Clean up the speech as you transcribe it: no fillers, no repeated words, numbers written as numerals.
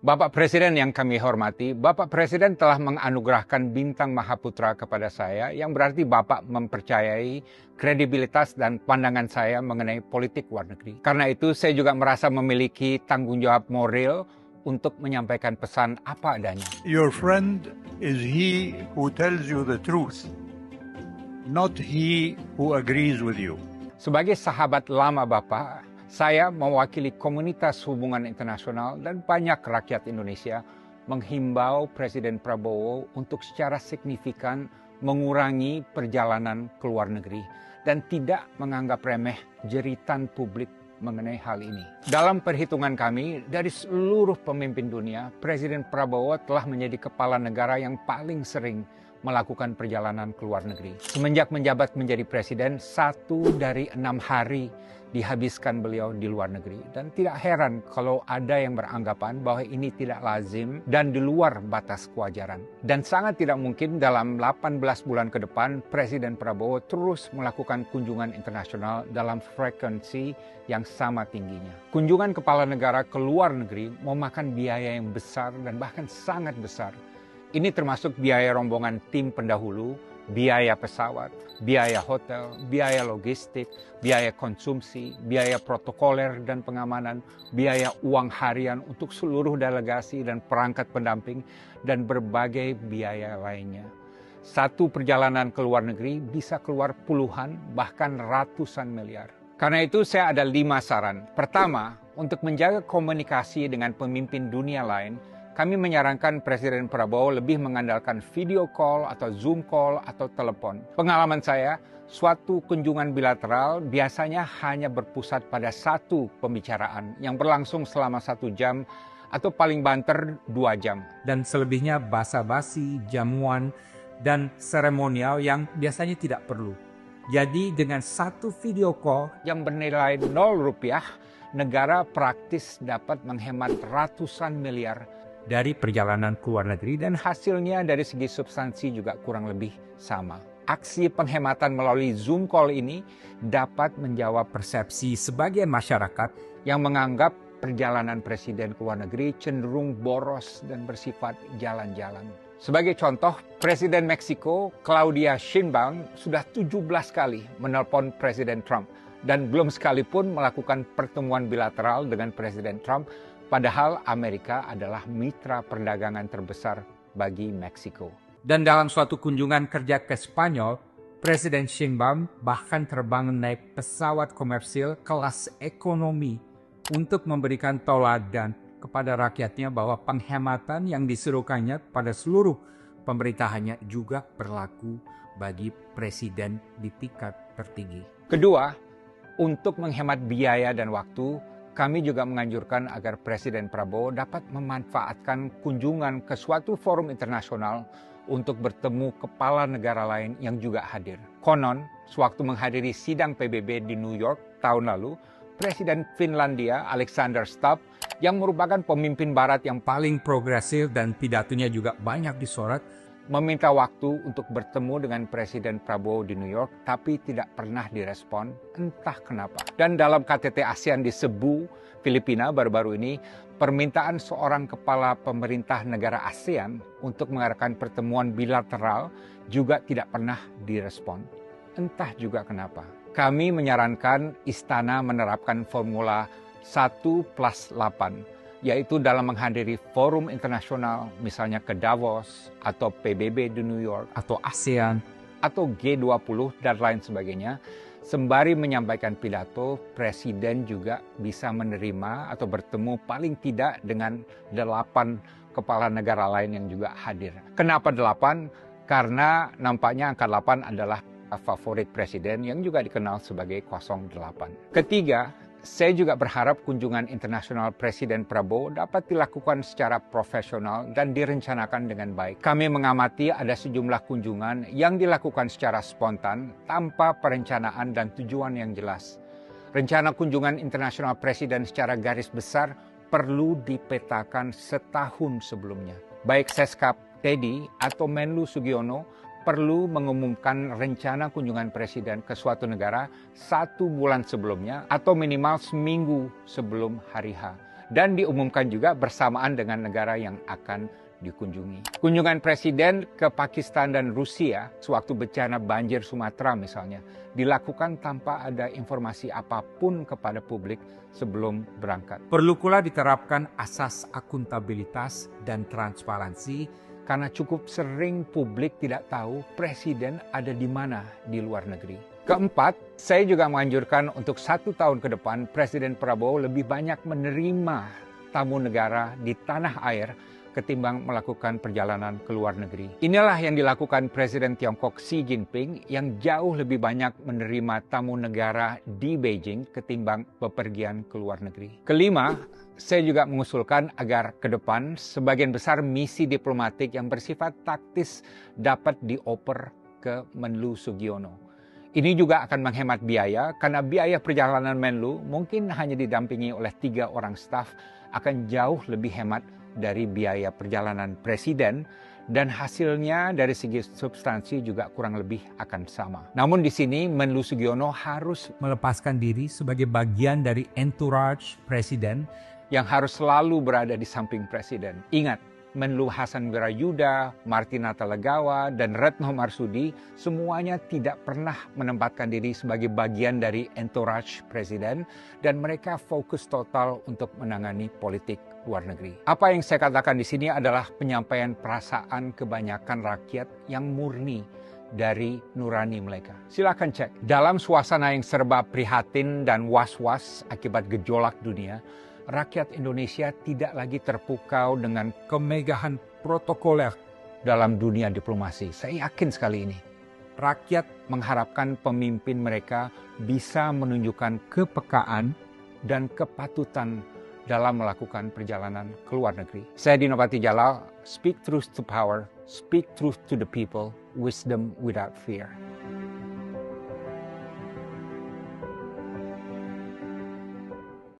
Bapak Presiden yang kami hormati, Bapak Presiden telah menganugerahkan bintang Mahaputra kepada saya, yang berarti Bapak mempercayai kredibilitas dan pandangan saya mengenai politik luar negeri. Karena itu, saya juga merasa memiliki tanggung jawab moral untuk menyampaikan pesan apa adanya. Your friend is he who tells you the truth, not he who agrees with you. Sebagai sahabat lama Bapak, saya mewakili komunitas hubungan internasional dan banyak rakyat Indonesia menghimbau Presiden Prabowo untuk secara signifikan mengurangi perjalanan ke luar negeri dan tidak menganggap remeh jeritan publik mengenai hal ini. Dalam perhitungan kami, dari seluruh pemimpin dunia, Presiden Prabowo telah menjadi kepala negara yang paling sering melakukan perjalanan ke luar negeri. Semenjak menjabat menjadi presiden, 1 dari 6 hari dihabiskan beliau di luar negeri. Dan tidak heran kalau ada yang beranggapan bahwa ini tidak lazim dan di luar batas kewajaran. Dan sangat tidak mungkin dalam 18 bulan ke depan, Presiden Prabowo terus melakukan kunjungan internasional dalam frekuensi yang sama tingginya. Kunjungan kepala negara ke luar negeri memakan biaya yang besar dan bahkan sangat besar. Ini termasuk biaya rombongan tim pendahulu, biaya pesawat, biaya hotel, biaya logistik, biaya konsumsi, biaya protokoler dan pengamanan, biaya uang harian untuk seluruh delegasi dan perangkat pendamping, dan berbagai biaya lainnya. Satu perjalanan ke luar negeri bisa keluar puluhan, bahkan ratusan miliar. Karena itu saya ada 5 saran. Pertama, untuk menjaga komunikasi dengan pemimpin dunia lain, kami menyarankan Presiden Prabowo lebih mengandalkan video call atau Zoom call atau telepon. Pengalaman saya, suatu kunjungan bilateral biasanya hanya berpusat pada satu pembicaraan yang berlangsung selama 1 jam atau paling banter 2 jam. Dan selebihnya basa-basi, jamuan, dan seremonial yang biasanya tidak perlu. Jadi dengan satu video call yang bernilai Rp0, negara praktis dapat menghemat ratusan miliar dari perjalanan ke luar negeri, dan hasilnya dari segi substansi juga kurang lebih sama. Aksi penghematan melalui Zoom call ini dapat menjawab persepsi sebagian masyarakat yang menganggap perjalanan presiden ke luar negeri cenderung boros dan bersifat jalan-jalan. Sebagai contoh, Presiden Meksiko Claudia Sheinbaum sudah 17 kali menelpon Presiden Trump dan belum sekalipun melakukan pertemuan bilateral dengan Presiden Trump. Padahal Amerika adalah mitra perdagangan terbesar bagi Meksiko. Dan dalam suatu kunjungan kerja ke Spanyol, Presiden Sheinbaum bahkan terbang naik pesawat komersil kelas ekonomi untuk memberikan tauladan kepada rakyatnya bahwa penghematan yang disuruhkannya pada seluruh pemerintahannya juga berlaku bagi presiden di tingkat tertinggi. Kedua, untuk menghemat biaya dan waktu, kami juga menganjurkan agar Presiden Prabowo dapat memanfaatkan kunjungan ke suatu forum internasional untuk bertemu kepala negara lain yang juga hadir. Konon, sewaktu menghadiri sidang PBB di New York tahun lalu, Presiden Finlandia Alexander Stubb, yang merupakan pemimpin barat yang paling progresif dan pidatonya juga banyak disorot, meminta waktu untuk bertemu dengan Presiden Prabowo di New York, tapi tidak pernah direspon, entah kenapa. Dan dalam KTT ASEAN di Cebu, Filipina baru-baru ini, permintaan seorang kepala pemerintah negara ASEAN untuk mengadakan pertemuan bilateral juga tidak pernah direspon. Entah juga kenapa. Kami menyarankan Istana menerapkan formula 1+8, yaitu dalam menghadiri forum internasional, misalnya ke Davos, atau PBB di New York, atau ASEAN, atau G20, dan lain sebagainya. Sembari menyampaikan pidato, Presiden juga bisa menerima atau bertemu paling tidak dengan 8 kepala negara lain yang juga hadir. Kenapa 8? Karena nampaknya angka 8 adalah favorit Presiden yang juga dikenal sebagai 08. Ketiga, saya juga berharap kunjungan internasional Presiden Prabowo dapat dilakukan secara profesional dan direncanakan dengan baik. Kami mengamati ada sejumlah kunjungan yang dilakukan secara spontan tanpa perencanaan dan tujuan yang jelas. Rencana kunjungan internasional Presiden secara garis besar perlu dipetakan setahun sebelumnya. Baik Seskap Teddy atau Menlu Sugiono perlu mengumumkan rencana kunjungan presiden ke suatu negara 1 bulan sebelumnya atau minimal seminggu sebelum hari H. dan diumumkan juga bersamaan dengan negara yang akan dikunjungi. Kunjungan Presiden ke Pakistan dan Rusia sewaktu bencana banjir Sumatera misalnya dilakukan tanpa ada informasi apapun kepada publik sebelum berangkat. Perlu pula diterapkan asas akuntabilitas dan transparansi Karena cukup sering publik tidak tahu Presiden ada di mana di luar negeri. Keempat, saya juga menganjurkan untuk 1 tahun ke depan Presiden Prabowo lebih banyak menerima tamu negara di tanah air ketimbang melakukan perjalanan ke luar negeri. Inilah yang dilakukan Presiden Tiongkok Xi Jinping yang jauh lebih banyak menerima tamu negara di Beijing ketimbang bepergian ke luar negeri. Kelima, saya juga mengusulkan agar ke depan sebagian besar misi diplomatik yang bersifat taktis dapat dioper ke Menlu Sugiono. Ini juga akan menghemat biaya karena biaya perjalanan Menlu mungkin hanya didampingi oleh 3 orang staf akan jauh lebih hemat dari biaya perjalanan Presiden dan hasilnya dari segi substansi juga kurang lebih akan sama. Namun di sini Menlu Sugiono harus melepaskan diri sebagai bagian dari entourage Presiden yang harus selalu berada di samping Presiden. Ingat, Menlu Hasan Wirayuda, Martina Talagawa, dan Retno Marsudi semuanya tidak pernah menempatkan diri sebagai bagian dari entourage Presiden dan mereka fokus total untuk menangani politik luar negeri. Apa yang saya katakan di sini adalah penyampaian perasaan kebanyakan rakyat yang murni dari nurani mereka. Silakan cek. Dalam suasana yang serba prihatin dan was-was akibat gejolak dunia, rakyat Indonesia tidak lagi terpukau dengan kemegahan protokoler dalam dunia diplomasi. Saya yakin sekali ini. Rakyat mengharapkan pemimpin mereka bisa menunjukkan kepekaan dan kepatutan dalam melakukan perjalanan ke luar negeri. Saya Dino Patijalal, speak truth to power, speak truth to the people, wisdom without fear.